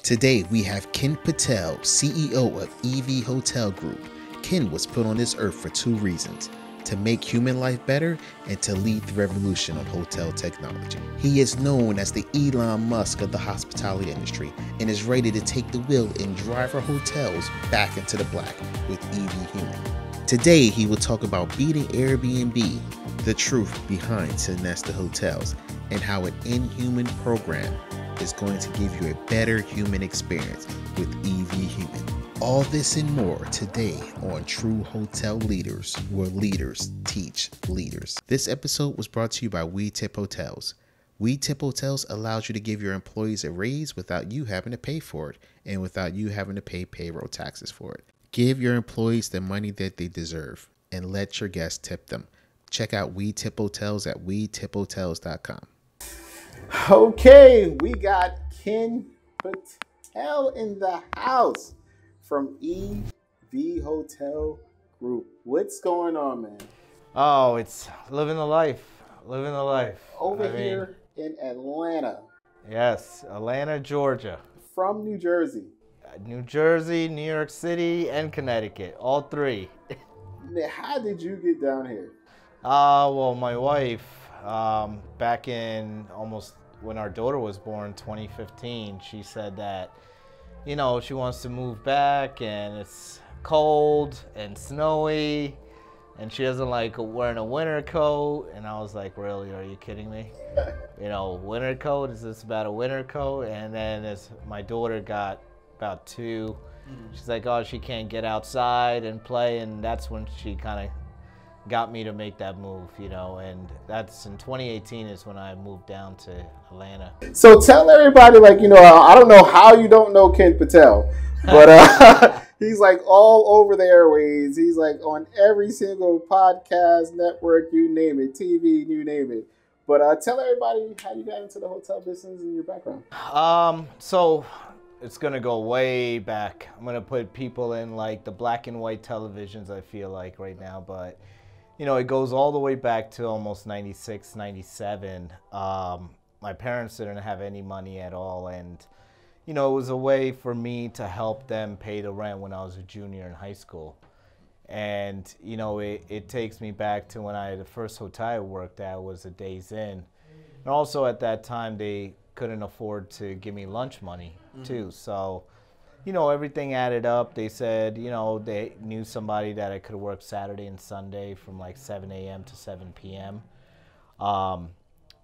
Today we have Ken Patel, CEO of EV Hotel Group. Ken was put on this earth for two reasons: to make human life better and to lead the revolution of hotel technology. He is known as the Elon Musk of the hospitality industry and is ready to take the wheel and drive our hotels back into the black with EV Human. Today he will talk about beating Airbnb, the truth behind Sonesta Hotels, and how an Inhuman program is going to give you a better human experience with EV Human. All this and more today on True Hotel Leaders, where leaders teach leaders. This episode was brought to you by We Tip Hotels. We Tip Hotels allows you to give your employees a raise without you having to pay for it and without you having to pay payroll taxes for it. Give your employees the money that they deserve and let your guests tip them. Check out We Tip Hotels at wetiphotels.com. Okay, we got Ken Patel in the house from EV Hotel Group. What's going on, man? Oh, it's living the life. Living the life. Over here in Atlanta. Yes, Atlanta, Georgia. From New Jersey. New Jersey, New York City, and Connecticut. All three. How did you get down here? Well, my wife, back in almost when our daughter was born, 2015, she said that, you know, she wants to move back and it's cold and snowy and she doesn't like wearing a winter coat. And I was like, really, are you kidding me? You know, winter coat, is this about a winter coat? And then as my daughter got about 2, she's like, oh, she can't get outside and play. And that's when she kind of got me to make that move, you know, and that's in 2018 is when I moved down to Atlanta. So tell everybody, like, you know, I don't know how you don't know Ken Patel, but he's like all over the airways. He's like on every single podcast, network, you name it, TV, you name it. But tell everybody how you got into the hotel business and your background. So it's gonna go way back. I'm gonna put people in like the black and white televisions, I feel like right now, but you know, it goes all the way back to almost 96, 97. My parents didn't have any money at all. And, you know, it was a way for me to help them pay the rent when I was a junior in high school. And, you know, it takes me back to when the first hotel I worked at was a Days Inn. And also at that time, they couldn't afford to give me lunch money, too. So, you know, everything added up. They said, you know, they knew somebody that I could work Saturday and Sunday from like 7 a.m. to 7 p.m.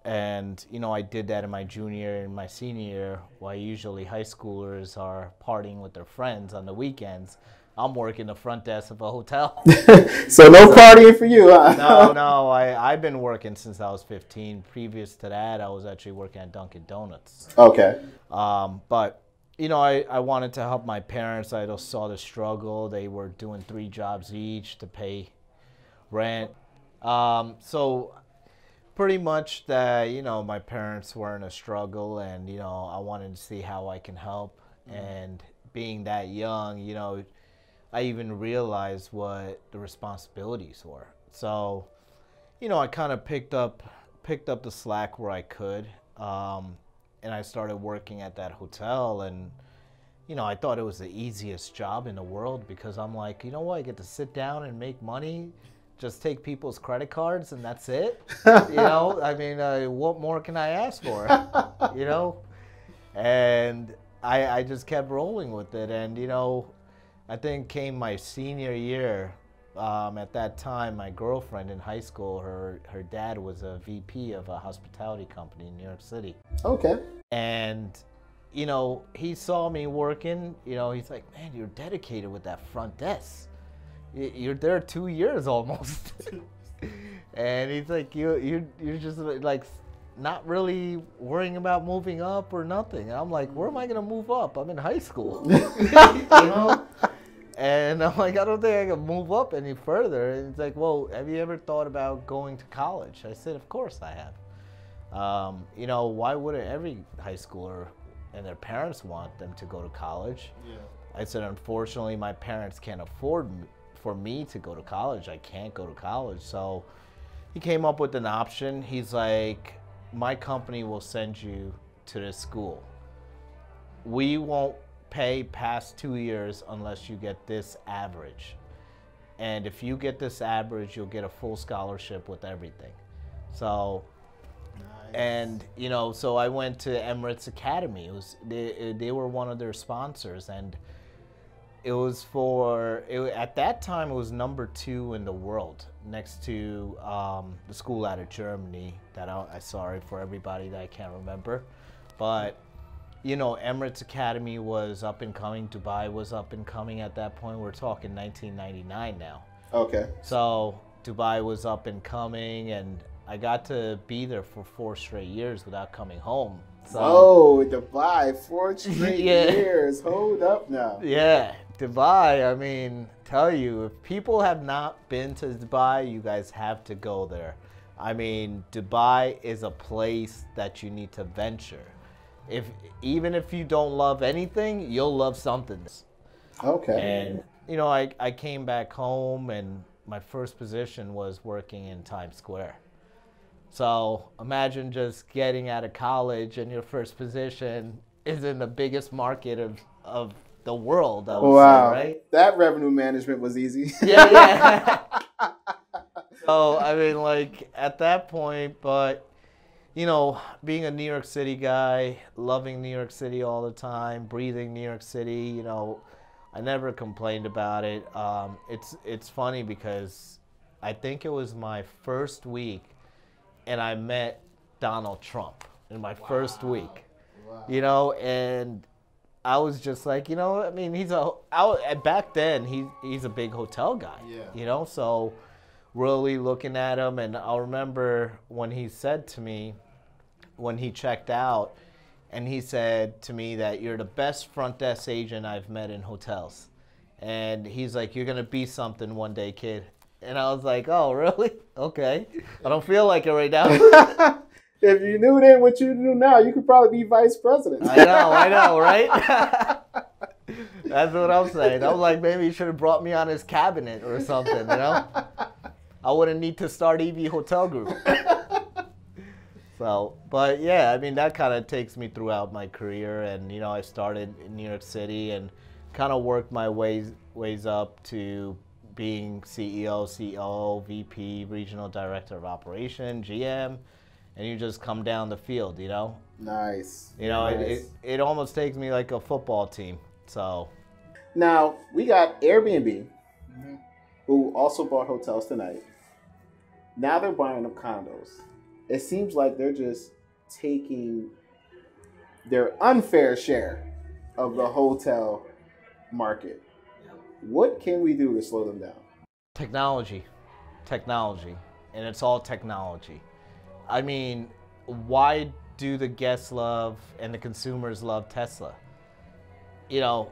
And, you know, I did that in my junior and my senior year, while usually high schoolers are partying with their friends on the weekends. I'm working the front desk of a hotel. So no partying for you, huh? No, I've been working since I was 15. Previous to that, I was actually working at Dunkin' Donuts. Okay. But you know, I wanted to help my parents. I just saw the struggle. They were doing 3 jobs each to pay rent. So pretty much that, you know, my parents were in a struggle and, you know, I wanted to see how I can help. And being that young, you know, I even realized what the responsibilities were. So, you know, I kind of picked up the slack where I could. And I started working at that hotel and, you know, I thought it was the easiest job in the world because I'm like, you know what, I get to sit down and make money, just take people's credit cards and that's it. You know, I mean, what more can I ask for, you know? And I just kept rolling with it. And, you know, I think came my senior year, at that time, my girlfriend in high school, her dad was a VP of a hospitality company in New York City. Okay. And, you know, he saw me working, you know, he's like, man, you're dedicated with that front desk. You're there 2 years almost. And he's like, you're just like not really worrying about moving up or nothing. And I'm like, where am I going to move up? I'm in high school. You know? And I'm like, I don't think I can move up any further. And he's like, well, have you ever thought about going to college? I said, of course I have. You know, why wouldn't every high schooler and their parents want them to go to college? Yeah. I said, unfortunately, my parents can't afford for me to go to college. I can't go to college. So he came up with an option. He's like, my company will send you to this school. we won't pay past 2 years unless you get this average. And if you get this average, you'll get a full scholarship with everything. So, Nice. and you know, so I went to Emirates Academy. It was they were one of their sponsors, and it was at that time it was number 2 in the world, next to the school out of Germany that I sorry for everybody that I can't remember, but you know, Emirates Academy was up and coming. Dubai was up and coming at that point. We're talking 1999 now. Okay. So Dubai was up and coming, and I got to be there for 4 straight years without coming home. So, oh, Dubai, 4 straight Yeah. years. Hold up now. yeah, Dubai, I mean, tell you, if people have not been to Dubai, you guys have to go there. I mean, Dubai is a place that you need to venture. Even if you don't love anything, you'll love something. Okay. And you know, I came back home, and my first position was working in Times Square. So imagine just getting out of college and your first position is in the biggest market of the world, I would Wow. say, right? That revenue management was easy. Yeah, yeah. So, I mean, like, at that point, but, you know, being a New York City guy, loving New York City all the time, breathing New York City, you know, I never complained about it. It's funny because I think it was my first week, and I met Donald Trump in my first week, you know, and I was just like, you know, I mean, back then he's a big hotel guy, you know, so really looking at him, and I'll remember when he said to me, when he checked out, and he said to me that you're the best front desk agent I've met in hotels, and he's like, you're gonna be something one day, kid. And I was like, oh, really? Okay. I don't feel like it right now. If you knew then what you knew now, you could probably be vice president. I know, right? That's what I'm saying. I was like, maybe he should have brought me on his cabinet or something, you know? I wouldn't need to start EV Hotel Group. So, but yeah, I mean, that kind of takes me throughout my career. And, you know, I started in New York City and kind of worked my ways up to being CEO, COO, VP, Regional Director of Operation, GM, and you just come down the field, you know? Nice. You know, Nice. it almost takes me like a football team, so. Now, we got Airbnb, who also bought hotels tonight. Now they're buying up condos. It seems like they're just taking their unfair share of the hotel market. What can we do to slow them down? Technology, and it's all technology. I mean, why do the guests love and the consumers love Tesla? You know,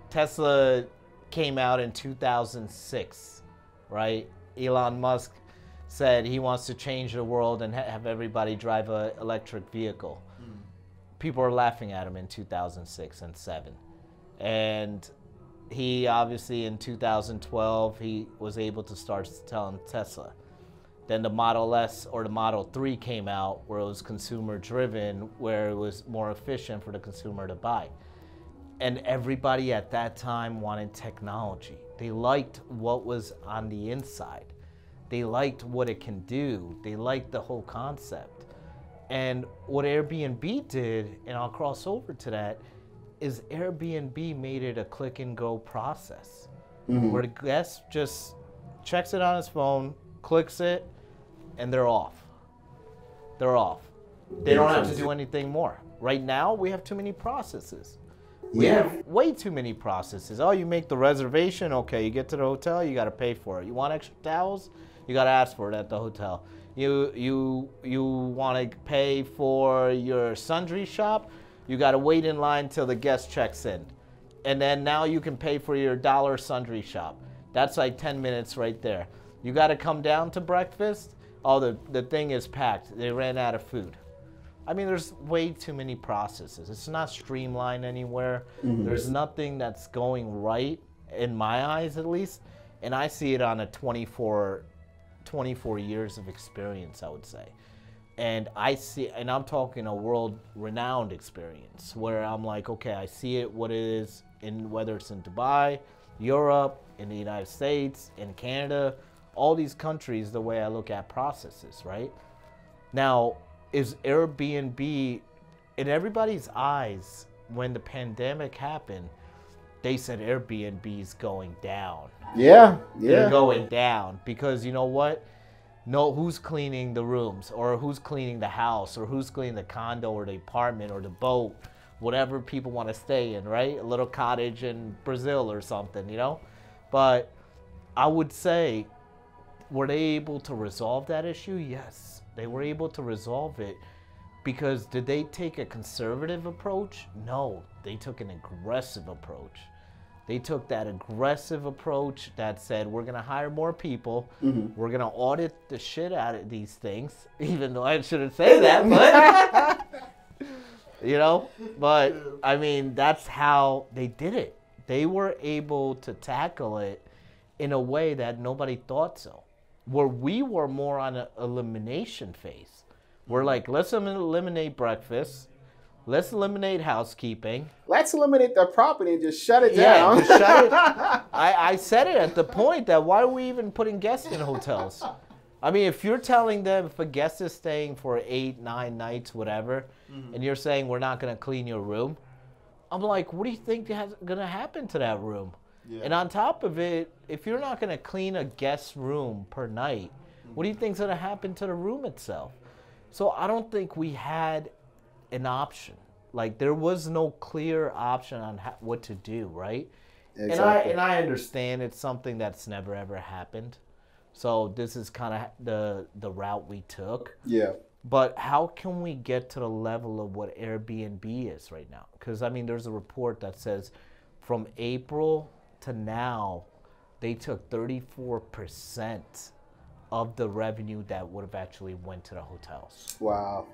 Tesla came out in 2006, right? Elon Musk said he wants to change the world and have everybody drive an electric vehicle. People were laughing at him in 2006 and 7. And he obviously in 2012, he was able to start selling Tesla. Then the Model S or the Model 3 came out where it was consumer driven, where it was more efficient for the consumer to buy. And everybody at that time wanted technology. They liked what was on the inside. They liked what it can do. They liked the whole concept. And what Airbnb did, and I'll cross over to that, is Airbnb made it a click and go process where the guest just checks it on his phone, clicks it, and they're off. They're off. They don't have to do anything more. Right now, we have too many processes. We have way too many processes. Oh, you make the reservation. Okay, you get to the hotel, you got to pay for it. You want extra towels? You got to ask for it at the hotel. You want to pay for your sundry shop? You got to wait in line till the guest checks in. And then now you can pay for your dollar sundry shop. That's like 10 minutes right there. You got to come down to breakfast. Oh, the thing is packed. They ran out of food. I mean, there's way too many processes. It's not streamlined anywhere. There's nothing that's going right, in my eyes at least. And I see it on a 24 years of experience, I would say. And I see, and I'm talking a world-renowned experience where I'm like, okay, I see it what it is in, whether it's in Dubai, Europe, in the United States, in Canada, all these countries, the way I look at processes, right? Now, is Airbnb, in everybody's eyes, when the pandemic happened, they said Airbnb's going down. Yeah, They're going down because you know what? No, who's cleaning the rooms, or who's cleaning the house, or who's cleaning the condo or the apartment or the boat, whatever people want to stay in, right? A little cottage in Brazil or something, you know? But I would say, were they able to resolve that issue? Yes, they were able to resolve it. Because did they take a conservative approach? No, they took an aggressive approach. They took that aggressive approach that said, we're going to hire more people. We're going to audit the shit out of these things, even though I shouldn't say that, but, you know, but I mean, that's how they did it. They were able to tackle it in a way that nobody thought so. Where we were more on an elimination phase. We're like, let's eliminate breakfast. Let's eliminate housekeeping. Let's eliminate the property and just shut it down. Yeah, just shut it. I said it at the point that why are we even putting guests in hotels? I mean, if you're telling them if a guest is staying for 8, 9 nights, whatever, and you're saying we're not going to clean your room, I'm like, what do you think is going to happen to that room? Yeah. And on top of it, if you're not going to clean a guest's room per night, what do you think is going to happen to the room itself? So I don't think we had an option. Like there was no clear option on what to do, right? Exactly. And I understand it's something that's never ever happened. So this is kind of the route we took. Yeah. But how can we get to the level of what Airbnb is right now? Because I mean, there's a report that says from April to now, they took 34% of the revenue that would have actually went to the hotels. Wow.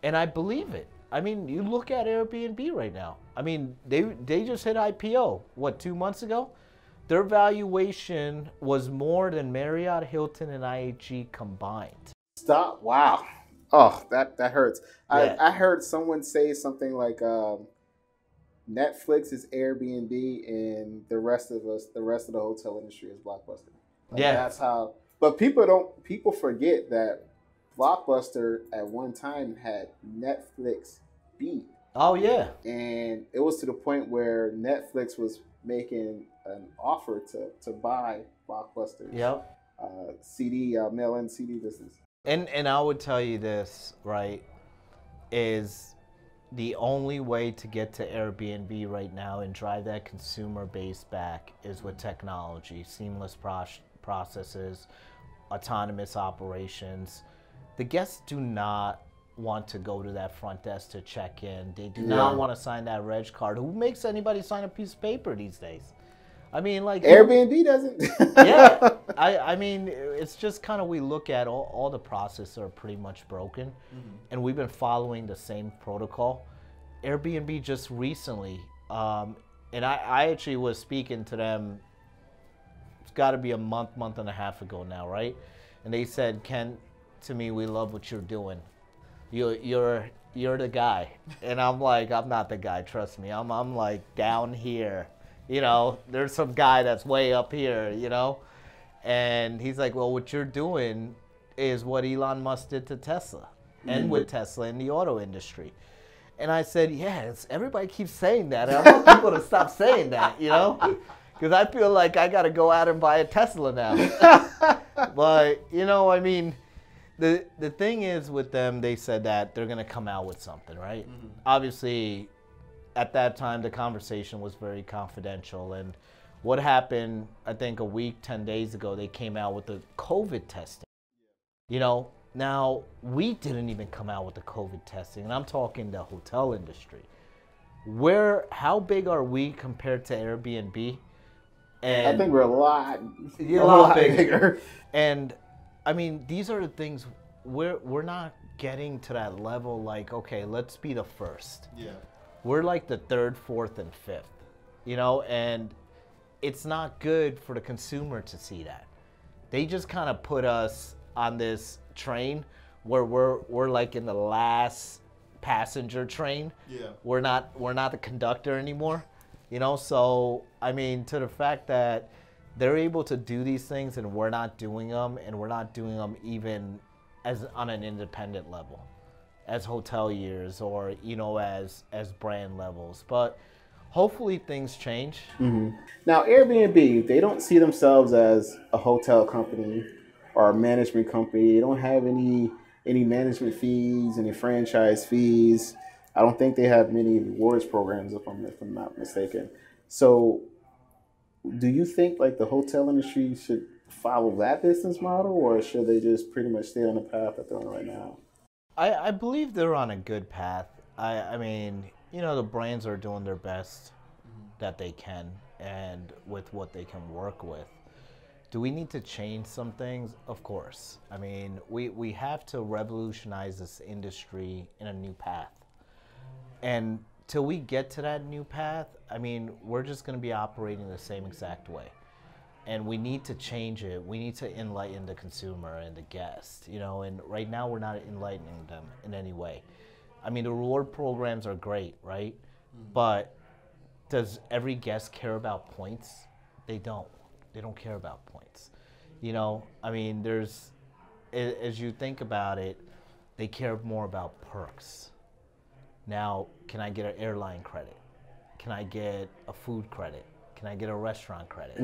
And I believe it. I mean, you look at Airbnb right now. I mean, they just hit IPO, what, 2 months ago? Their valuation was more than Marriott, Hilton, and IHG combined. Stop. Wow. Oh, that hurts. Yeah. I heard someone say something like Netflix is Airbnb and the rest of the hotel industry is Blockbuster. Like, yeah. That's how. But people forget that Blockbuster at one time had Netflix beat. Oh, yeah. And it was to the point where Netflix was making an offer to buy Blockbuster's mail-in CD business. And I would tell you this, right, is the only way to get to Airbnb right now and drive that consumer base back is with technology, seamless processes, autonomous operations. The guests do not want to go to that front desk to check in. They do not want to sign that reg card. Who makes anybody sign a piece of paper these days? I mean, like Airbnb doesn't. Yeah, I mean, it's just kind of we look at all the processes are pretty much broken, and we've been following the same protocol. Airbnb just recently, and I actually was speaking to them. It's got to be a month and a half ago now, right? And they said, Ken, to me, we love what you're doing. You're the guy, and I'm like, I'm not the guy. Trust me, I'm like down here. You know, there's some guy that's way up here, you know? And he's like, well, what you're doing is what Elon Musk did to Tesla and with Tesla in the auto industry. And I said, yeah, everybody keeps saying that. And I want people to stop saying that, you know? Because I feel like I got to go out and buy a Tesla now. But, you know, I mean, the thing is with them, they said that they're going to come out with something, right? Obviously, at that time, the conversation was very confidential. And what happened, I think a week, 10 days ago, they came out with the COVID testing. You know, now we didn't even come out with the COVID testing. And I'm talking the hotel industry. How big are we compared to Airbnb? And I think we're a lot bigger. And I mean, these are the things we're not getting to that level like, okay, let's be the first. Yeah. We're like the third, fourth, and fifth, you know, and it's not good for the consumer to see that. They just kind of put us on this train we're like in the last passenger train. Yeah. We're not the conductor anymore, you know. So I mean, to the fact that they're able to do these things and we're not doing them, and we're not doing them even as on an independent level, as hoteliers or as brand levels. But hopefully things change. Now, Airbnb, they don't see themselves as a hotel company or a management company. They don't have any management fees, any franchise fees. I don't think they have many rewards programs, if I'm not mistaken. So, do you think like the hotel industry should follow that business model, or should they just pretty much stay on the path that they're on right now? I believe they're on a good path. I mean, the brands are doing their best that they can and with what they can work with. Do we need to change some things? Of course. I mean, we have to revolutionize this industry in a new path. And till we get to that new path, I mean, we're just going to be operating the same exact way. And we need to change it. We need to enlighten the consumer and the guest, and right now we're not enlightening them in any way. I mean, the reward programs are great, right? But does every guest care about points? They don't. They don't care about points. I mean, as you think about it, they care more about perks. Now, can I get an airline credit? Can I get a food credit? Can I get a restaurant credit?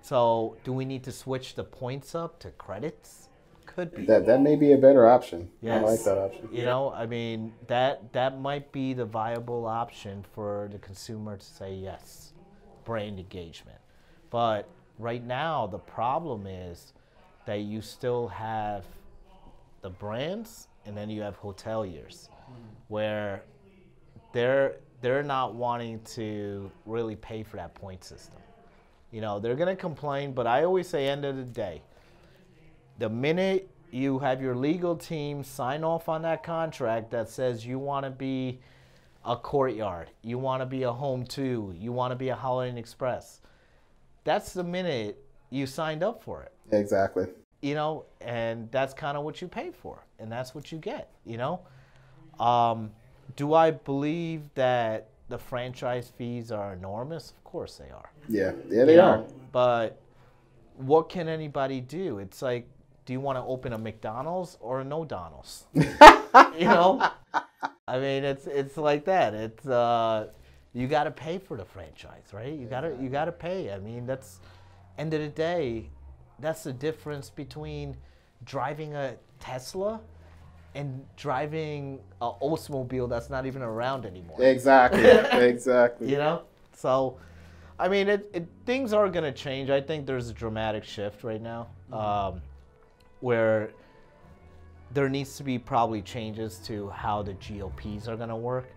So do we need to switch the points up to credits? Could be. That may be a better option. Yes. I like that option. I mean, that might be the viable option for the consumer to say yes, brand engagement. But right now, the problem is that you still have the brands and then you have hoteliers where they're not wanting to really pay for that point system. They're going to complain, but I always say end of the day, the minute you have your legal team sign off on that contract that says you want to be a Courtyard, you want to be a Home 2, you want to be a Holiday Inn Express, that's the minute you signed up for it. Exactly. And that's kind of what you pay for, and that's what you get, Do I believe that the franchise fees are enormous? Of course they are. Yeah, they are. But what can anybody do? It's like, do you want to open a McDonald's or a no Donald's? I mean, it's like that. It's you got to pay for the franchise, right? You got to pay. I mean, that's end of the day, that's the difference between driving a Tesla and driving an Oldsmobile that's not even around anymore. Exactly. Exactly. So, I mean, things are going to change. I think there's a dramatic shift right now, where there needs to be probably changes to how the GOPs are going to work.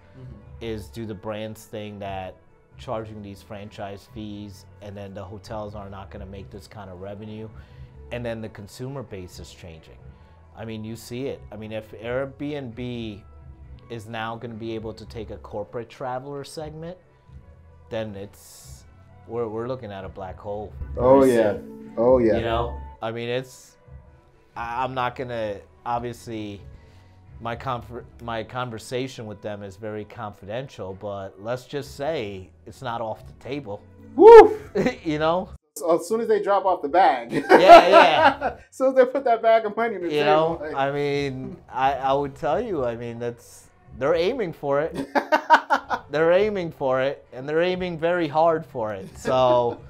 Is do the brands think that charging these franchise fees and then the hotels are not going to make this kind of revenue, and then the consumer base is changing. I mean, you see it. I mean, if Airbnb is now going to be able to take a corporate traveler segment, then we're looking at a black hole. Oh yeah. Oh yeah. I mean, I'm not going to, obviously, my conversation with them is very confidential, but let's just say it's not off the table. Woo! So as soon as they drop off the bag. Yeah. As soon as they put that bag of money in the table. I mean, I would tell you, I mean, they're aiming for it. They're aiming for it, and they're aiming very hard for it. So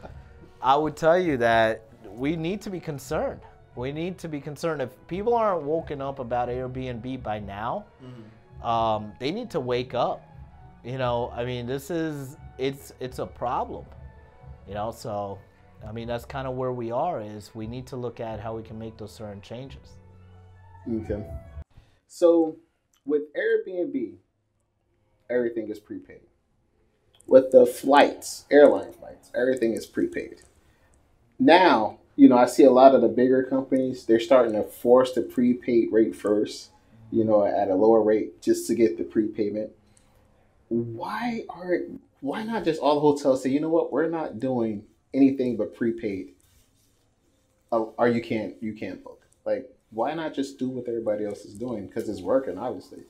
I would tell you that we need to be concerned. We need to be concerned. If people aren't woken up about Airbnb by now, they need to wake up. I mean, it's a problem. So, I mean, that's kind of where we are, is we need to look at how we can make those certain changes. Okay. So with Airbnb, everything is prepaid. With the flights, airline flights, everything is prepaid. Now, I see a lot of the bigger companies, they're starting to force the prepaid rate first, at a lower rate just to get the prepayment. Why not just all the hotels say, you know what, we're not doing anything but prepaid, or you can't book? Like, Why not just do what everybody else is doing? Because it's working, obviously.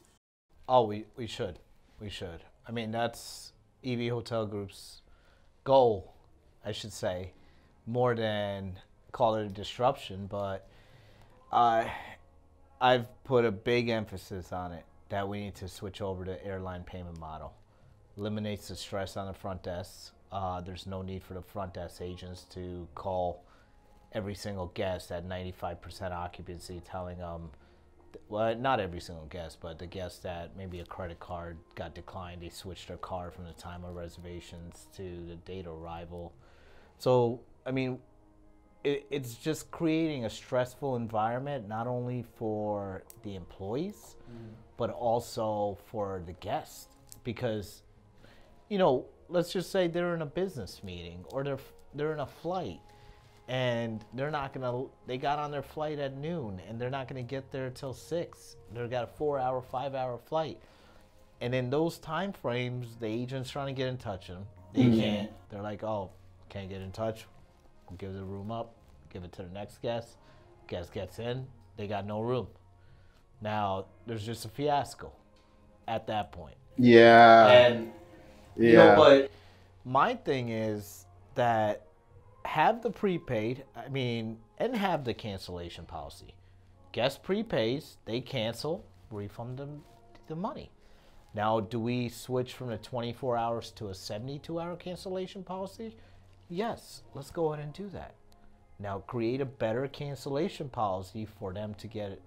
Oh, we should. We should. I mean, that's EV Hotel Group's goal, I should say, more than call it a disruption. But I've put a big emphasis on it that we need to switch over to airline payment model. Eliminates the stress on the front desk. There's no need for the front desk agents to call every single guest at 95% occupancy, telling them, well, not every single guest, but the guests that maybe a credit card got declined, they switched their card from the time of reservations to the date of arrival. So, I mean, it's just creating a stressful environment, not only for the employees, but also for the guests. Because, you know, let's just say they're in a business meeting or they're in a flight, and they got on their flight at noon and they're not gonna get there till 6. They've got a 4-hour, 5-hour flight. And in those time frames, the agent's trying to get in touch with them. They can't. They're like, oh, can't get in touch. We'll give the room up, give it to the next guest. Guest gets in, they got no room. Now, there's just a fiasco at that point. Yeah. And, you know, but my thing is that have the prepaid, and have the cancellation policy. Guest prepays, they cancel, refund them the money. Now, do we switch from the 24 hours to a 72-hour cancellation policy? Yes, let's go ahead and do that. Now, create a better cancellation policy for them to get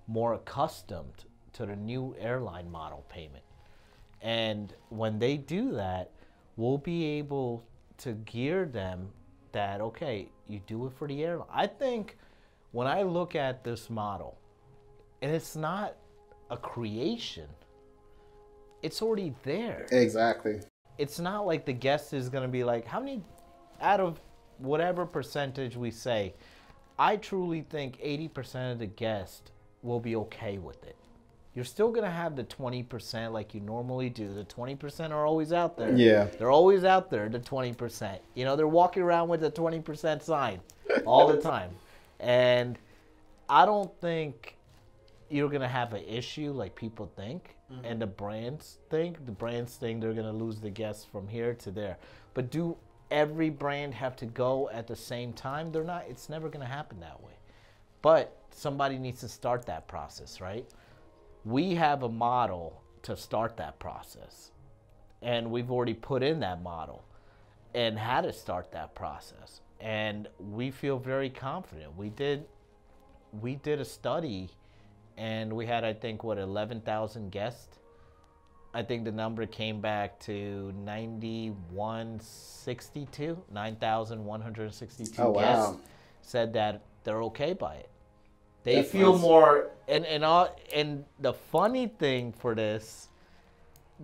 more accustomed to the new airline model payment. And when they do that, we'll be able to gear them that, okay, you do it for the airline. I think when I look at this model, and it's not a creation, it's already there. Exactly. It's not like the guest is going to be like, how many out of whatever percentage we say, I truly think 80% of the guests will be okay with it. You're still going to have the 20% like you normally do. The 20% are always out there. Yeah. They're always out there, the 20%. You know, they're walking around with the 20% sign all the time. And I don't think you're going to have an issue like people think. And the brands think. The brands think they're going to lose the guests from here to there. But do every brand have to go at the same time? They're not. It's never going to happen that way. But somebody needs to start that process, right? We have a model to start that process, and we've already put in that model and how to start that process, and we feel very confident. We did a study, and we had, I think, 11,000 guests. I think the number came back to 9,162 guests said that they're okay by it. They feel more, and the funny thing for this,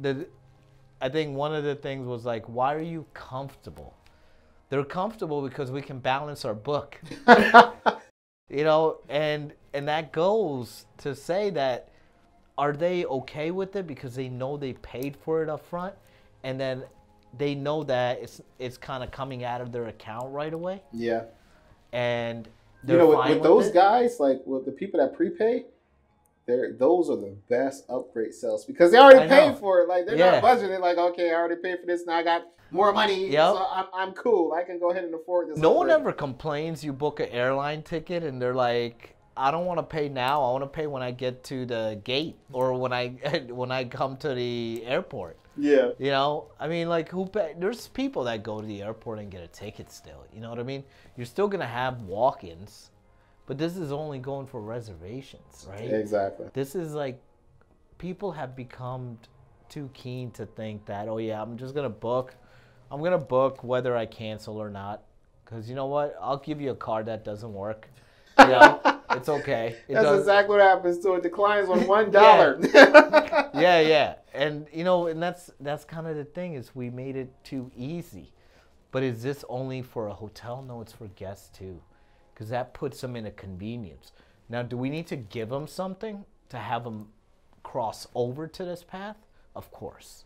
I think one of the things was like, why are you comfortable? They're comfortable because we can balance our book, you know, and that goes to say that, are they okay with it because they know they paid for it up front, and then they know that it's kind of coming out of their account right away? Yeah. And you know, with those guys, like with the people that prepay, those are the best upgrade sales because they already paid for it. Like they're not budgeting. Like, okay, I already paid for this. Now I got more money, so I'm cool. I can go ahead and afford this. No one ever complains. You book an airline ticket and they're like, I don't want to pay now. I want to pay when I get to the gate or when I come to the airport. Yeah. You know, I mean, like, there's people that go to the airport and get a ticket still. You know what I mean? You're still going to have walk-ins, but this is only going for reservations, right? Exactly. This is like, people have become too keen to think that, oh, yeah, I'm just going to book. I'm going to book whether I cancel or not. Because you know what? I'll give you a card that doesn't work. You know, it's okay. That's exactly what happens to it. Declines on $1. Yeah. And you know, and that's kind of the thing, is we made it too easy. But is this only for a hotel? No, it's for guests too, because that puts them in a convenience. Now, do we need to give them something to have them cross over to this path? Of course.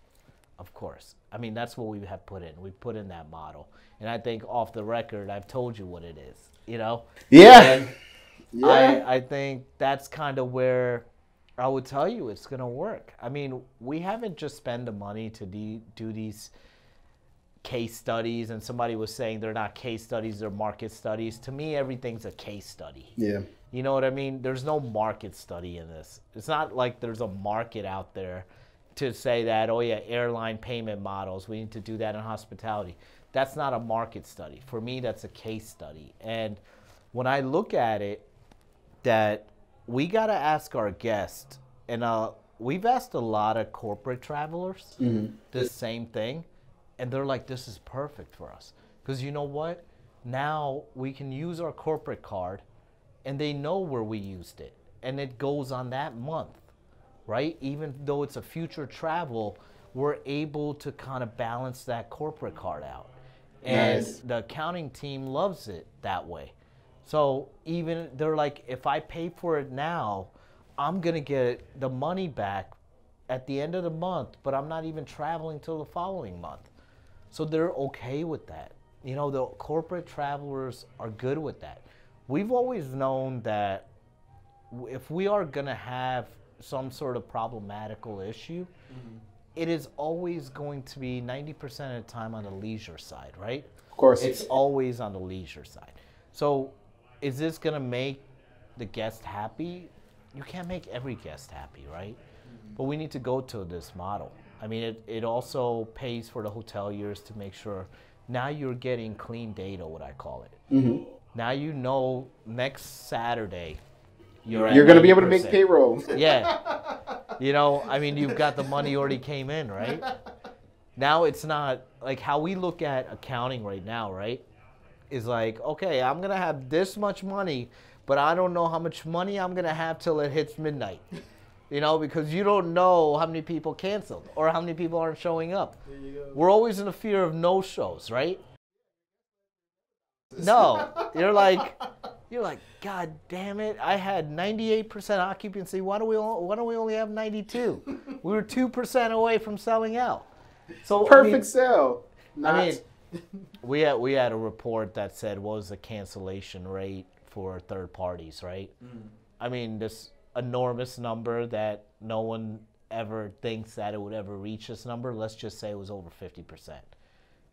I mean, that's what we have put in. We put in that model, and I think off the record, I've told you what it is. You know? Yeah. Yeah. I think that's kind of where I would tell you it's going to work. I mean, we haven't just spent the money to do these case studies, and somebody was saying they're not case studies, they're market studies. To me, everything's a case study. Yeah. You know what I mean? There's no market study in this. It's not like there's a market out there to say that, oh yeah, airline payment models, we need to do that in hospitality. That's not a market study. For me, that's a case study. And when I look at it, that we got to ask our guests, and we've asked a lot of corporate travelers the same thing, and they're like, this is perfect for us. Because you know what? Now we can use our corporate card, and they know where we used it, and it goes on that month, right? Even though it's a future travel, we're able to kind of balance that corporate card out. And Nice. the accounting team loves it that way. So even they're like, if I pay for it now, I'm gonna get the money back at the end of the month, but I'm not even traveling till the following month. So they're okay with that. You know, the corporate travelers are good with that. We've always known that if we are gonna have some sort of problematical issue, it is always going to be 90% of the time on the leisure side, right? Of course. It's always on the leisure side. So is this going to make the guest happy? You can't make every guest happy, right? But we need to go to this model. I mean, it also pays for the hoteliers to make sure now you're getting clean data, what I call it. Now you know next Saturday you're You're going to be able to 90%. make payroll. Yeah. You know, I mean, you've got the money already came in, right? Now it's not like how we look at accounting right now, right? Is like, okay, I'm going to have this much money, but I don't know how much money I'm going to have till it hits midnight. You know, because you don't know how many people canceled or how many people aren't showing up. We're always in the fear of no shows, right? No, you're like, God damn it! I had 98% occupancy. Why do we only have 92? We were 2% away from selling out. So Perfect sell. I mean, we had a report that said what was the cancellation rate for third parties, right? I mean, this enormous number that no one ever thinks that it would ever reach this number. Let's just say it was over 50%,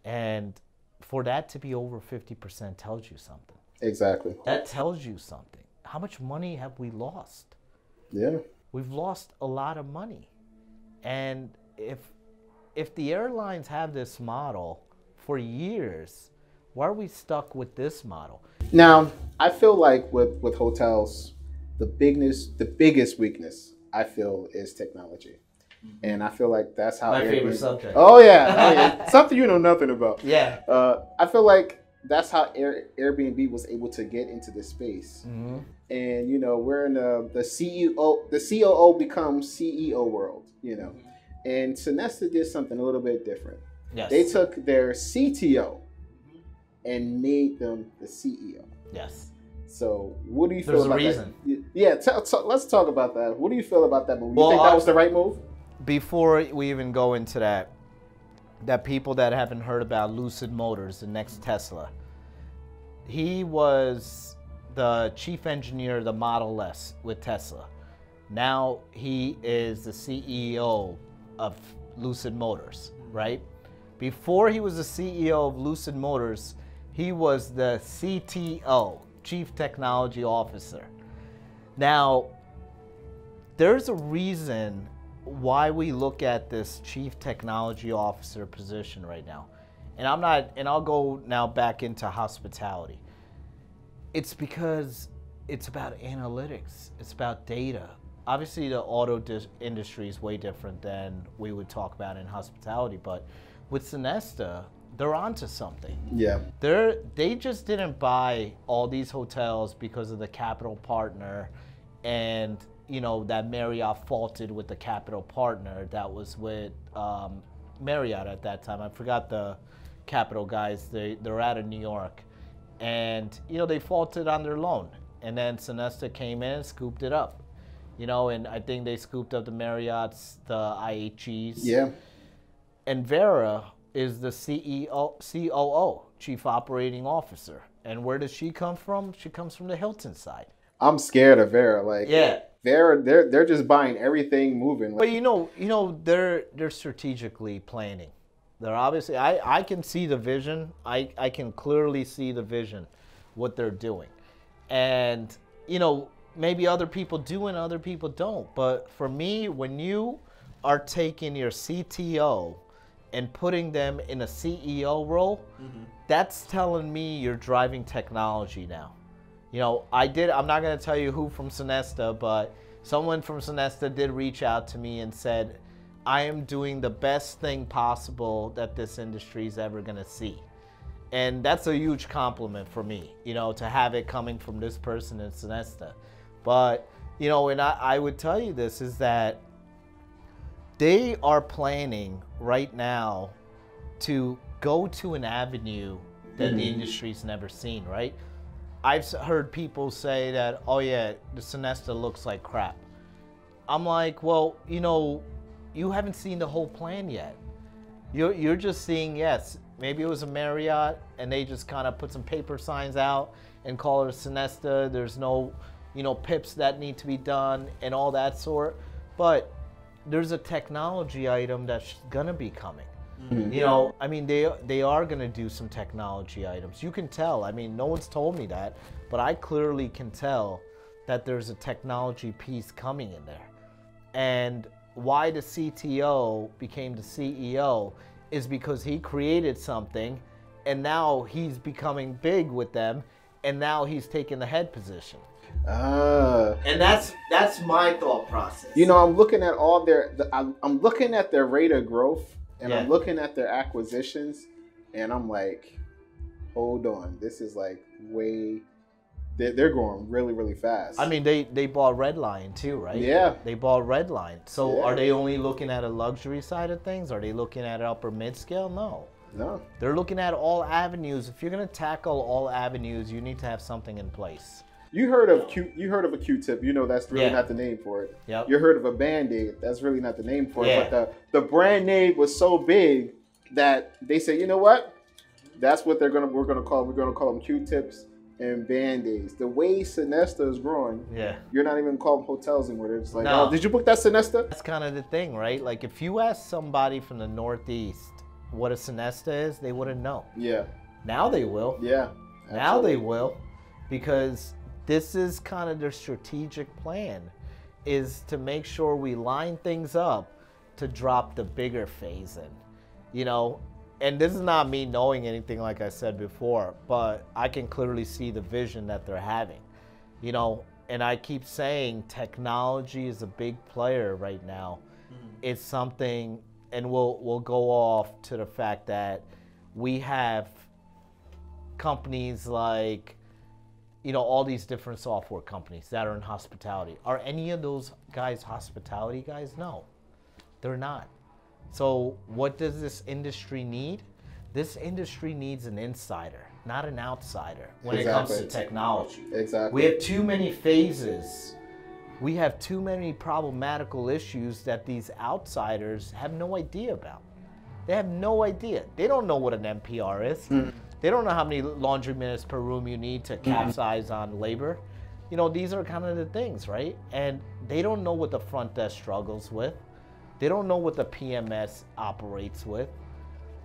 and for that to be over 50% tells you something. Exactly. That tells you something. How much money have we lost? Yeah. We've lost a lot of money. And if the airlines have this model for years, why are we stuck with this model? Now, I feel like with hotels, the biggest weakness I feel is technology. And I feel like that's how My Airbnb... favorite subject. Oh yeah. Something you know nothing about. Yeah. I feel like that's how Airbnb was able to get into this space. And you know, we're in the COO becomes CEO world, you know. And Sonesta did something a little bit different. Yes. They took their CTO and made them the CEO. Yes. So what do you feel There's about a reason. that? Yeah, let's talk about that. What do you feel about that move? You Well, think that was the right move? Before we even go into that people that haven't heard about Lucid Motors, the next Tesla, he was the chief engineer of the Model S with Tesla. Now he is the CEO of Lucid Motors, right? Before he was the CEO of Lucid Motors, he was the CTO, Chief Technology Officer. Now, there's a reason why we look at this Chief Technology Officer position right now. And I'll go now back into hospitality. It's because it's about analytics. It's about data. Obviously, the auto industry is way different than we would talk about in hospitality, but with Sonesta, they're onto something. Yeah. They just didn't buy all these hotels because of the capital partner, and you know that Marriott faulted with the capital partner that was with Marriott at that time. I forgot the capital guys. They're out of New York, and you know they faulted on their loan, and then Sonesta came in and scooped it up. You know, and I think they scooped up the Marriotts, the IHGs. Yeah. And Vera is the COO, Chief Operating Officer. And where does she come from? She comes from the Hilton side. I'm scared of Vera. Like, Yeah. they're just buying everything moving. But they're strategically planning. They're obviously I can see the vision. I can clearly see the vision, what they're doing. And maybe other people do and other people don't. But for me, when you are taking your CTO and putting them in a CEO role, that's telling me you're driving technology now. I'm not going to tell you who from Sonesta, but someone from Sonesta did reach out to me and said, I am doing the best thing possible that this industry is ever going to see. And that's a huge compliment for me, to have it coming from this person in Sonesta. But, and I would tell you this, is that they are planning right now to go to an avenue that the industry's never seen, right? I've heard people say that, oh yeah, the Sonesta looks like crap. I'm like, well, you haven't seen the whole plan yet. You're just seeing, yes, maybe it was a Marriott and they just kind of put some paper signs out and call it a Sonesta. There's no, PIPs that need to be done and all that sort. But there's a technology item that's gonna be coming. They are gonna do some technology items. You can tell. No one's told me that, but I clearly can tell that there's a technology piece coming in there. And why the CTO became the CEO is because he created something, and now he's becoming big with them, and now he's taking the head position. And that's my thought process. I'm looking at all I'm looking at their rate of growth, and I'm looking at their acquisitions, and I'm like, hold on, this is like way. They're growing really, really fast. They bought Redline too, right? Yeah. They bought Redline. So Yeah. Are they only looking at a luxury side of things? Are they looking at upper mid-scale? No. They're looking at all avenues. If you're going to tackle all avenues, you need to have something in place. You heard of a Q-tip. That's really not the name for it. Yep. You heard of a Band-Aid. That's really not the name for it. Yeah. But the brand name was so big that they said, you know what? That's what we're gonna call them Q-tips and Band-Aids. The way Sonesta is growing, you're not even calling hotels anymore. They're just like, oh, did you book that Sonesta? That's kind of the thing, right? Like if you ask somebody from the Northeast what a Sonesta is, they wouldn't know. Yeah. Now they will. Yeah. Absolutely. Now they will, because this is kind of their strategic plan, is to make sure we line things up to drop the bigger phase in, And this is not me knowing anything, like I said before, but I can clearly see the vision that they're having, And I keep saying technology is a big player right now. It's something, and we'll go off to the fact that we have companies like, all these different software companies that are in hospitality. Are any of those guys hospitality guys? No, they're not. So what does this industry need? This industry needs an insider, not an outsider when it comes to technology. Exactly. We have too many phases. We have too many problematical issues that these outsiders have no idea about. They have no idea. They don't know what an NPR is. They don't know how many laundry minutes per room you need to capsize on labor. These are kind of the things, right? And they don't know what the front desk struggles with. They don't know what the PMS operates with.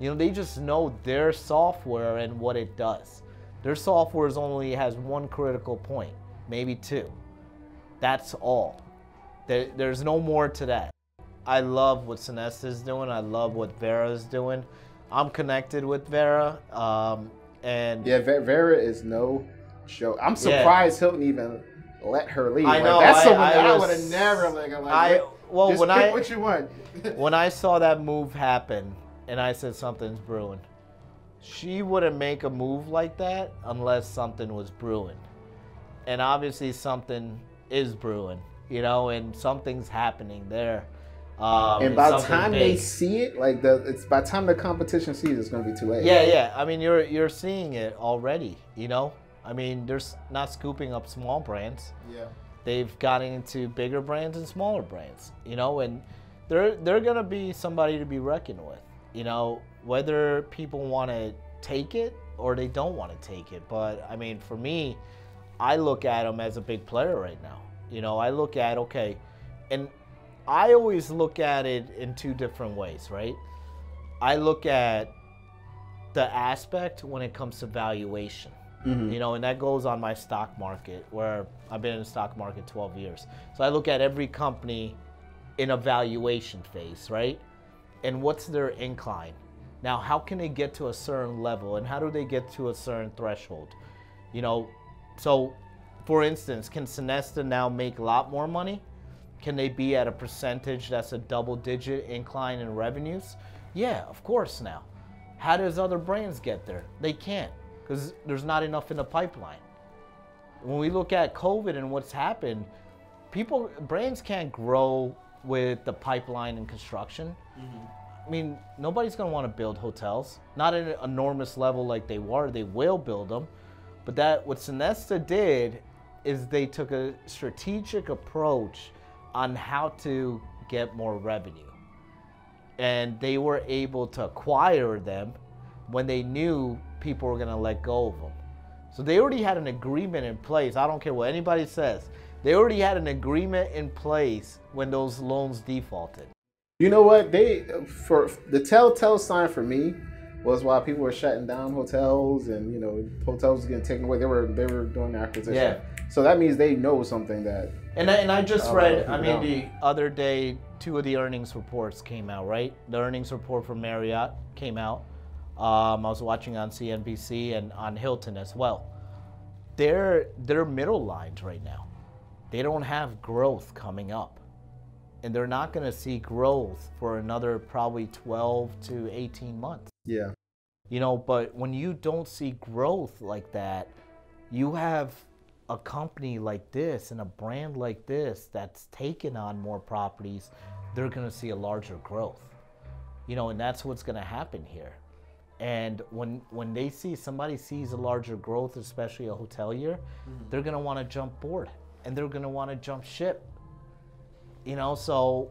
They just know their software and what it does. Their software only has one critical point, maybe two. That's all. There's no more to that. I love what Sonesta is doing. I love what Vera is doing. I'm connected with Vera. Vera is no joke. I'm surprised Hilton even let her leave. I know. That's someone that I would have never pick what you want. When I saw that move happen, and I said something's brewing, she wouldn't make a move like that unless something was brewing, and obviously something is brewing, and something's happening there. And by the time they see it, by the time the competition sees it, it's going to be too late. Yeah. You're seeing it already. They're not scooping up small brands. Yeah. They've gotten into bigger brands and smaller brands. And they're going to be somebody to be reckoned with. Whether people want to take it or they don't want to take it. But for me, I look at them as a big player right now. You know, I look at, okay, and I always look at it in two different ways, right? I look at the aspect when it comes to valuation, you know, and that goes on my stock market, where I've been in the stock market 12 years. So I look at every company in a valuation phase, right? And what's their incline? Now, how can they get to a certain level, and how do they get to a certain threshold? You know, so for instance, can Sonesta now make a lot more money? Can they be at a percentage that's a double-digit incline in revenues? Yeah, of course now. How does other brands get there? They can't, because there's not enough in the pipeline. When we look at COVID and what's happened, brands can't grow with the pipeline and construction. I mean, nobody's going to want to build hotels, not at an enormous level like they were. They will build them, but what Sonesta did is they took a strategic approach on how to get more revenue. And they were able to acquire them when they knew people were going to let go of them. So they already had an agreement in place. I don't care what anybody says. They already had an agreement in place when those loans defaulted. You know what? For the telltale sign for me was while people were shutting down hotels and, you know, hotels getting taken away, they were doing acquisition. Yeah. So that means they know something that. And I just read, the other day, 2 of the earnings reports came out, right? The earnings report from Marriott came out. I was watching on CNBC and on Hilton as well. They're middle lines right now. They don't have growth coming up. And they're not going to see growth for another probably 12 to 18 months. Yeah. You know, but when you don't see growth like that, you have a company like this and a brand like this that's taken on more properties, they're going to see a larger growth. You know, and that's what's going to happen here. And when somebody sees a larger growth, especially a hotelier, they're going to want to jump board and they're going to want to jump ship. You know, so,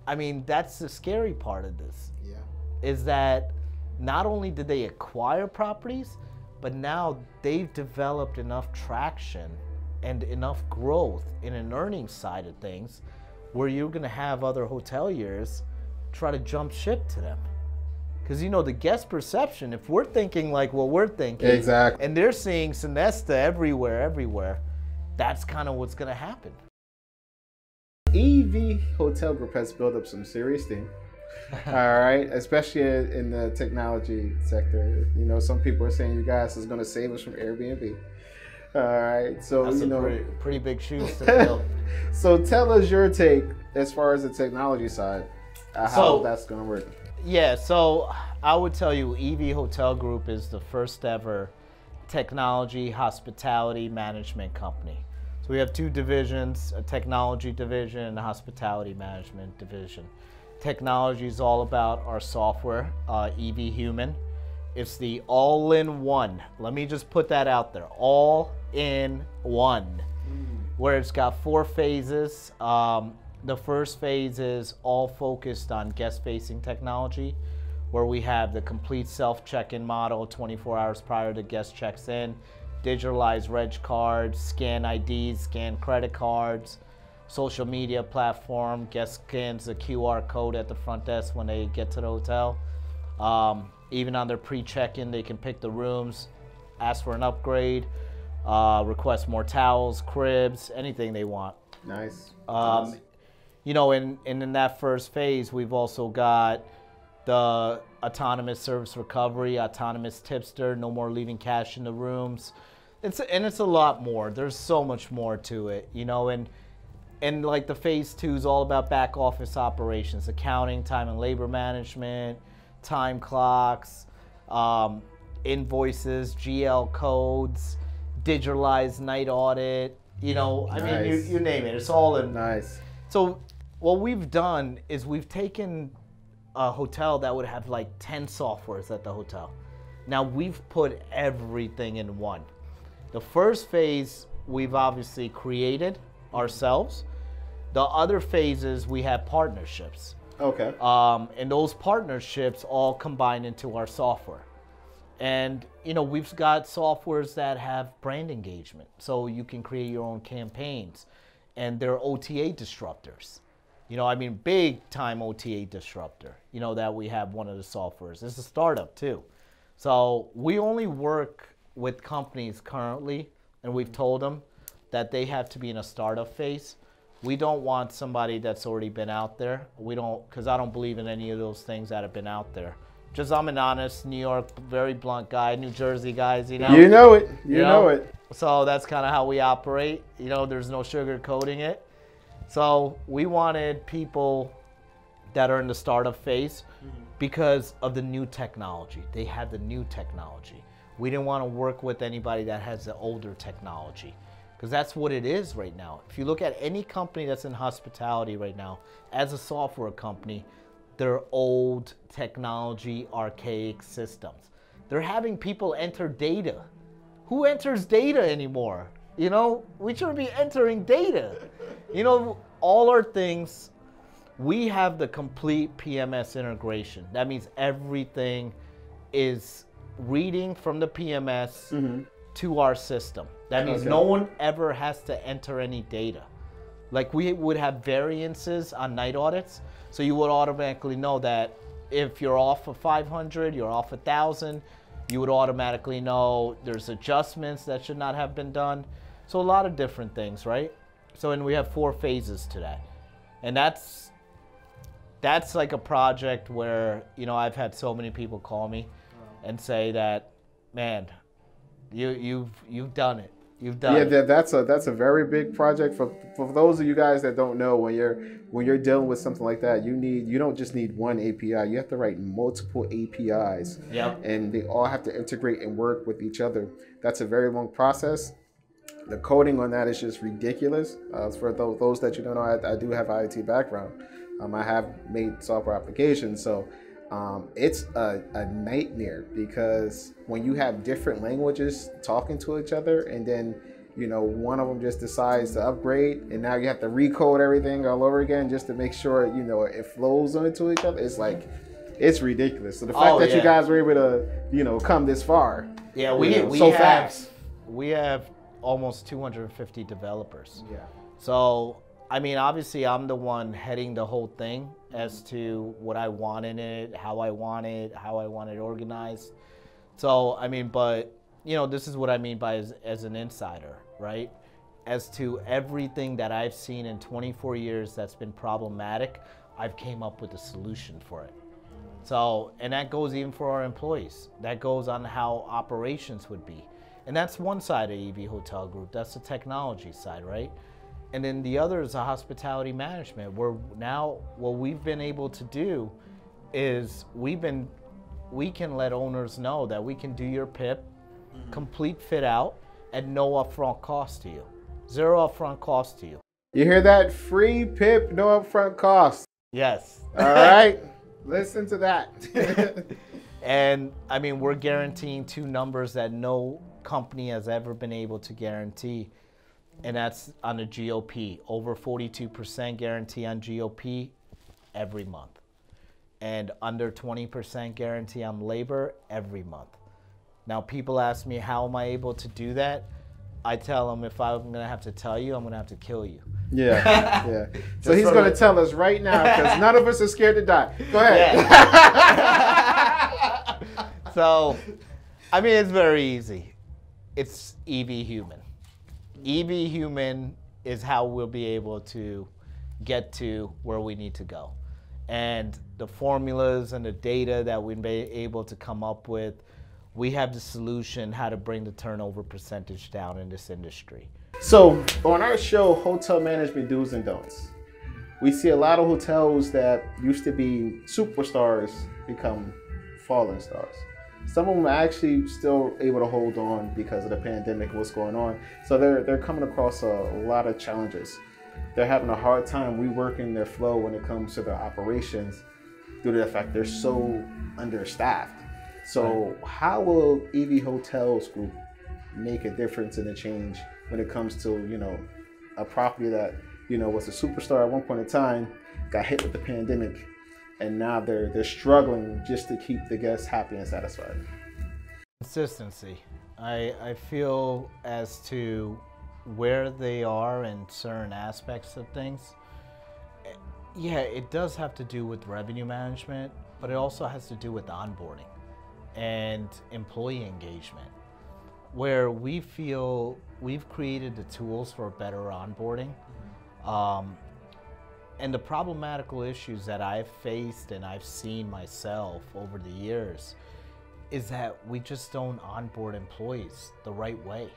I mean, that's the scary part of this. Yeah. Is that not only did they acquire properties, but now they've developed enough traction and enough growth in an earnings side of things where you're going to have other hoteliers try to jump ship to them. Because, you know, the guest perception, if we're thinking like what we're thinking, exactly, and they're seeing Sonesta everywhere, that's kind of what's going to happen. EV Hotel Group has built up some serious steam. All right, especially in the technology sector. You know, some people are saying you guys is going to save us from Airbnb. All right, so that's pretty big shoes to fill. So tell us your take as far as the technology side, how that's going to work. Yeah, so I would tell you EV Hotel Group is the first ever technology hospitality management company. We have 2 divisions, a technology division and a hospitality management division. Technology is all about our software, EV Human. It's the all-in-one. Let me just put that out there, all-in-one, where it's got 4 phases. The first phase is all focused on guest-facing technology, where we have the complete self-check-in model 24 hours prior to guest checks in. Digitalize reg cards, scan IDs, scan credit cards, social media platform, guest scans the QR code at the front desk when they get to the hotel. Even on their pre-check-in, they can pick the rooms, ask for an upgrade, request more towels, cribs, anything they want. Nice. You know, in that first phase, we've also got the autonomous service recovery, autonomous tipster, no more leaving cash in the rooms. It's a lot more. There's so much more to it, you know, and like the phase 2 is all about back office operations, accounting, time and labor management, time clocks, invoices, GL codes, digitalized night audit, you know, I mean, you name it. It's all in. Nice. So what we've done is we've taken a hotel that would have like 10 softwares at the hotel. Now we've put everything in one. The first phase we've obviously created ourselves. The other phases we have partnerships. Okay. And those partnerships all combine into our software. And we've got softwares that have brand engagement, so you can create your own campaigns, and they're OTA disruptors. Big time OTA disruptor. That we have one of the softwares. It's a startup too, so we only work with companies currently, and we've told them that they have to be in a startup phase. We don't want somebody that's already been out there. We don't, because I don't believe in any of those things that have been out there. Just I'm an honest New York, very blunt guy, New Jersey guys, You know it. You know it. So that's kind of how we operate. There's no sugarcoating it. So we wanted people that are in the startup phase because of the new technology. They had the new technology. We didn't want to work with anybody that has the older technology, because that's what it is right now. If you look at any company that's in hospitality right now, as a software company, they're old technology, archaic systems. They're having people enter data. Who enters data anymore? We shouldn't be entering data. All our things, we have the complete PMS integration. That means everything is reading from the PMS to our system. That means no one ever has to enter any data. Like we would have variances on night audits, so you would automatically know that if you're off of 500, you're off 1,000, you would automatically know there's adjustments that should not have been done. So a lot of different things, right? So, and we have 4 phases to that. And that's like a project where, I've had so many people call me and say that, man, you've done it. You've done it. Yeah, that's a very big project. For those of you guys that don't know, when you're dealing with something like that, you don't just need one API. You have to write multiple APIs. Yep. And they all have to integrate and work with each other. That's a very long process. The coding on that is just ridiculous. For those that you don't know, I do have an IT background. I have made software applications, so it's a nightmare, because when you have different languages talking to each other, and then one of them just decides to upgrade, and now you have to recode everything all over again just to make sure it flows into each other. It's ridiculous. So the fact that you guys were able to come this far, fast. We have almost 250 developers. Yeah. So obviously I'm the one heading the whole thing as to what I want in it, how I want it organized. So, but, this is what I mean by as an insider, right? As to everything that I've seen in 24 years that's been problematic, I've came up with a solution for it. So, and that goes even for our employees. That goes on how operations would be. And that's one side of EV Hotel Group. That's the technology side, right? And then the other is the hospitality management, where now what we've been able to do is we can let owners know that we can do your PIP, complete fit out, at no upfront cost to you. 0 upfront cost to you. You hear that? Free PIP, no upfront cost. Yes. All right. Listen to that. And we're guaranteeing 2 numbers that no company has ever been able to guarantee. And that's on the GOP, over 42% guarantee on GOP every month. And under 20% guarantee on labor every month. Now people ask me, how am I able to do that? I tell them, if I'm gonna have to tell you, I'm gonna have to kill you. Yeah, yeah. So he's gonna tell us right now, because none of us are scared to die. Go ahead. Yeah. So, it's very easy. It's EV Human. EV Human is how we'll be able to get to where we need to go. And the formulas and the data that we've been able to come up with, we have the solution how to bring the turnover percentage down in this industry. So on our show, Hotel Management Do's and Don'ts, we see a lot of hotels that used to be superstars become fallen stars. Some of them are actually still able to hold on because of the pandemic, what's going on. So they're coming across a lot of challenges. They're having a hard time reworking their flow when it comes to their operations due to the fact they're so understaffed. So how will EV Hotels Group make a difference and a change when it comes to, a property that, was a superstar at one point in time, got hit with the pandemic, and now they're struggling just to keep the guests happy and satisfied? Consistency. I feel as to where they are in certain aspects of things. Yeah, it does have to do with revenue management, but it also has to do with onboarding and employee engagement, where we feel we've created the tools for better onboarding. And the problematical issues that I've faced and I've seen myself over the years is that we just don't onboard employees the right way.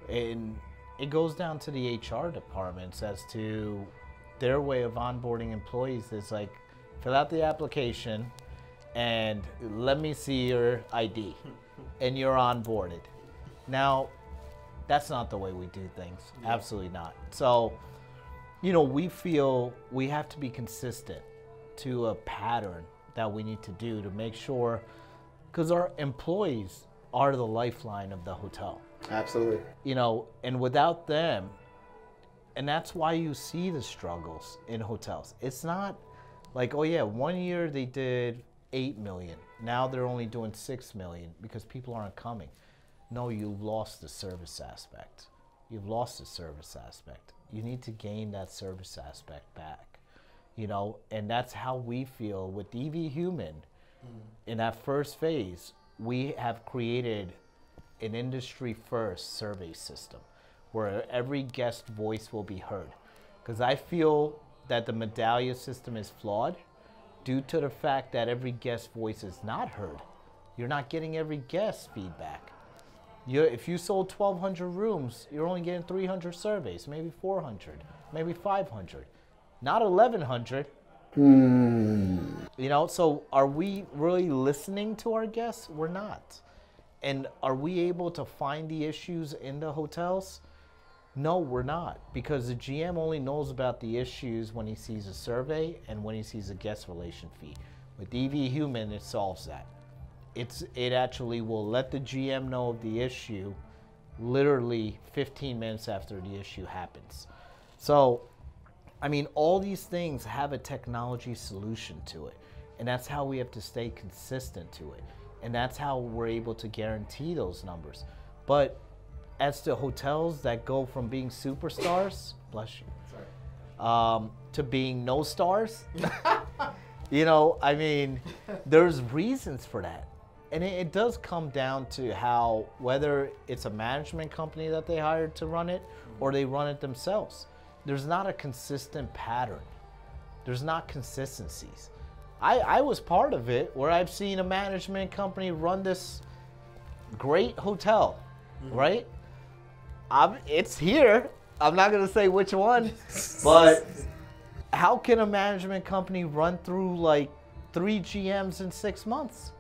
And it goes down to the HR departments as to their way of onboarding employees is like, fill out the application and let me see your ID and you're onboarded. Now, that's not the way we do things. Yeah. Absolutely not. So, you know, we feel we have to be consistent to a pattern that we need to do to make sure, because our employees are the lifeline of the hotel. Absolutely. You know, and without them, and that's why you see the struggles in hotels. It's not like, oh yeah, 1 year they did 8 million. Now they're only doing 6 million because people aren't coming. No, you've lost the service aspect. You've lost the service aspect. You need to gain that service aspect back, you know, and that's how we feel with EV Human. In that first phase, we have created an industry-first survey system where every guest voice will be heard. Because I feel that the medallion system is flawed due to the fact that every guest voice is not heard. You're not getting every guest feedback. If you sold 1,200 rooms, you're only getting 300 surveys, maybe 400, maybe 500, not 1,100. You know, so are we really listening to our guests? We're not. And are we able to find the issues in the hotels? No, we're not, because the GM only knows about the issues when he sees a survey and when he sees a guest relation fee. With EV Human, it solves that. It actually will let the GM know of the issue literally 15 minutes after the issue happens. So, I mean, all these things have a technology solution to it. And that's how we have to stay consistent to it. And that's how we're able to guarantee those numbers. But as to hotels that go from being superstars, bless you, to being no stars, you know, I mean, there's reasons for that. And it does come down to how, whether it's a management company that they hired to run it or they run it themselves. There's not a consistent pattern. There's not consistencies. I was part of it where I've seen a management company run this great hotel, right? It's here. I'm not going to say which one, but how can a management company run through like 3 GMs in 6 months?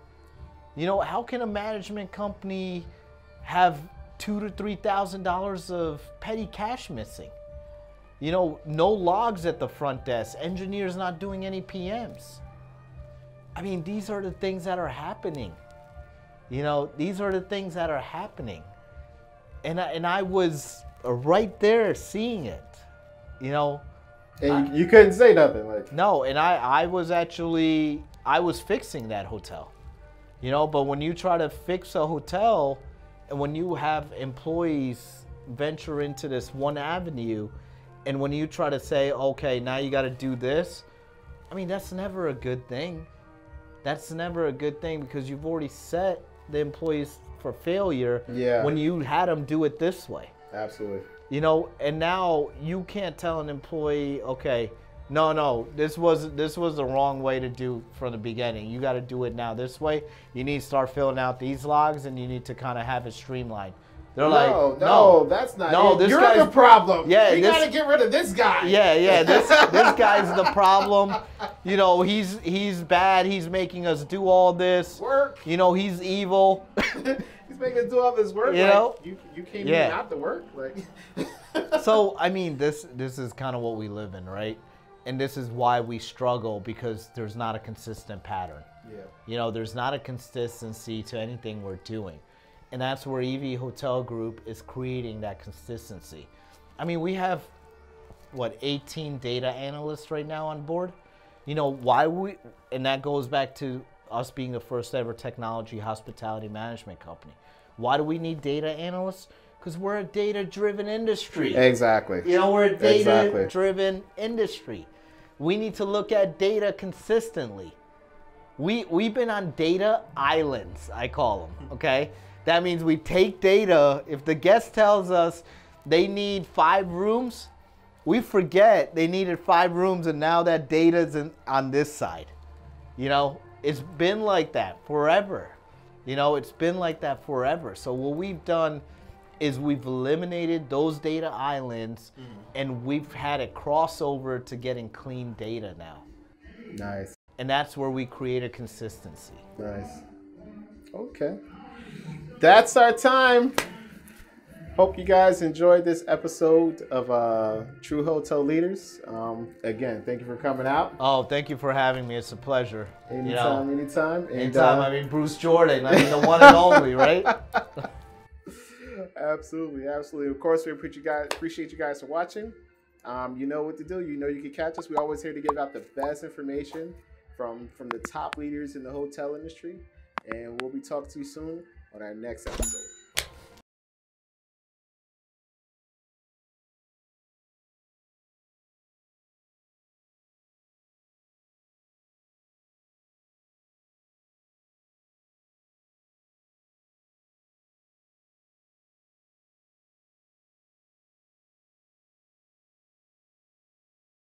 You know, how can a management company have $2,000 to $3,000 of petty cash missing? You know, no logs at the front desk, engineers not doing any PMs. I mean, these are the things that are happening. You know, these are the things that are happening. And I was right there seeing it, you know. And you couldn't say nothing, like. No, and I was fixing that hotel. You know, but when you try to fix a hotel and when you have employees venture into this one avenue and when you try to say, okay, now you got to do this, I mean, that's never a good thing. That's never a good thing because you've already set the employees for failure when you had them do it this way. Absolutely. You know, and now you can't tell an employee, okay, no, this was the wrong way to do from the beginning. You got to do it now this way. You need to start filling out these logs, and you need to kind of have it streamlined. They're no, that's not it. This You're guy's the problem. Yeah, you got to get rid of this guy. Yeah, this guy's the problem. You know, he's bad. He's making us do all this work. You know, he's evil. He's making us do all this work. You know, you came here not to work. Like. So I mean, this is kind of what we live in, right? And this is why we struggle, because there's not a consistent pattern. Yeah. You know, there's not a consistency to anything we're doing. And that's where EV Hotel Group is creating that consistency. I mean, we have, 18 data analysts right now on board? You know, and that goes back to us being the first ever technology hospitality management company. Why do we need data analysts? Because we're a data-driven industry. Exactly. You know, we're a data-driven industry. We need to look at data consistently. We've been on data islands, I call them, okay? That means we take data. If the guest tells us they need 5 rooms, we forget they needed 5 rooms, and now that data's on this side. You know, it's been like that forever. You know, it's been like that forever. So what we've done is we've eliminated those data islands, and we've had a crossover to getting clean data now. Nice. And that's where we create a consistency. Nice. Okay. That's our time. Hope you guys enjoyed this episode of True Hotel Leaders. Again, thank you for coming out. Oh, thank you for having me. It's a pleasure. Anytime. And, anytime. I mean, Bruce Jordan. I mean, the one and only, right? Absolutely. Of course, we appreciate you guys for watching. You know what to do. You know you can catch us. We're always here to give out the best information from the top leaders in the hotel industry. And we'll be talking to you soon on our next episode.